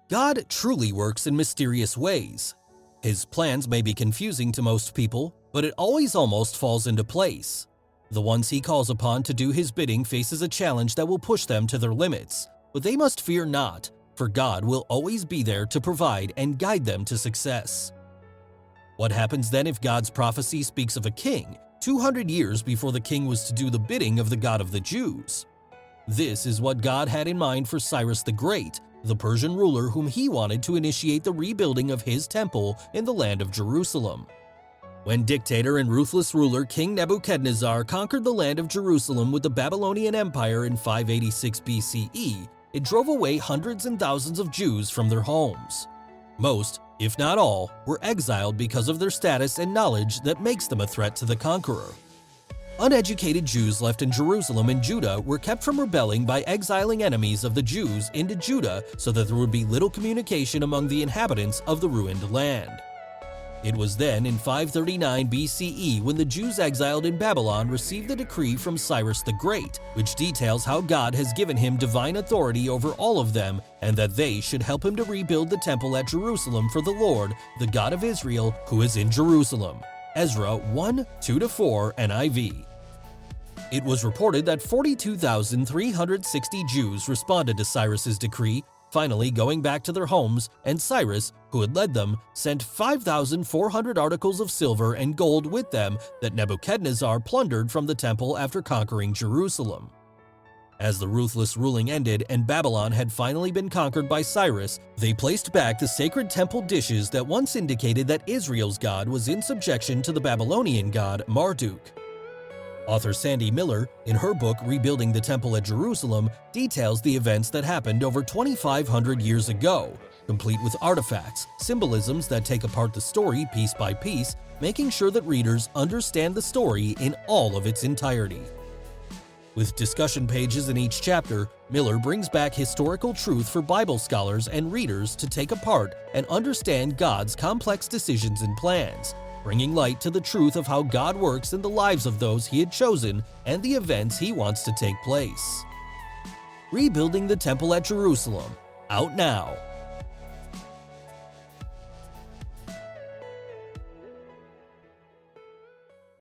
God truly works in mysterious ways. His plans may be confusing to most people, but it always almost falls into place. The ones he calls upon to do his bidding faces a challenge that will push them to their limits, but they must fear not, for God will always be there to provide and guide them to success. What happens then if God's prophecy speaks of a king 200 years before the king was to do the bidding of the God of the Jews? This is what God had in mind for Cyrus the Great, the Persian ruler whom he wanted to initiate the rebuilding of his temple in the land of Jerusalem. When dictator and ruthless ruler King Nebuchadnezzar conquered the land of Jerusalem with the Babylonian Empire in 586 BCE, it drove away hundreds and thousands of Jews from their homes. Most, if not all, were exiled because of their status and knowledge that makes them a threat to the conqueror. Uneducated Jews left in Jerusalem and Judah were kept from rebelling by exiling enemies of the Jews into Judah so that there would be little communication among the inhabitants of the ruined land. It was then in 539 BCE when the Jews exiled in Babylon received a decree from Cyrus the Great, which details how God has given him divine authority over all of them and that they should help him to rebuild the temple at Jerusalem for the Lord, the God of Israel, who is in Jerusalem. Ezra 1:2-4 NIV. It was reported that 42,360 Jews responded to Cyrus's decree, finally going back to their homes, and Cyrus, who had led them, sent 5,400 articles of silver and gold with them that Nebuchadnezzar plundered from the temple after conquering Jerusalem. As the ruthless ruling ended and Babylon had finally been conquered by Cyrus, they placed back the sacred temple dishes that once indicated that Israel's God was in subjection to the Babylonian god Marduk. Author Sandy Miller, in her book Rebuilding the Temple at Jerusalem, details the events that happened over 2,500 years ago, complete with artifacts, symbolisms that take apart the story piece by piece, making sure that readers understand the story in all of its entirety. With discussion pages in each chapter, Miller brings back historical truth for Bible scholars and readers to take apart and understand God's complex decisions and plans, bringing light to the truth of how God works in the lives of those he had chosen and the events he wants to take place. Rebuilding the Temple at Jerusalem, out now.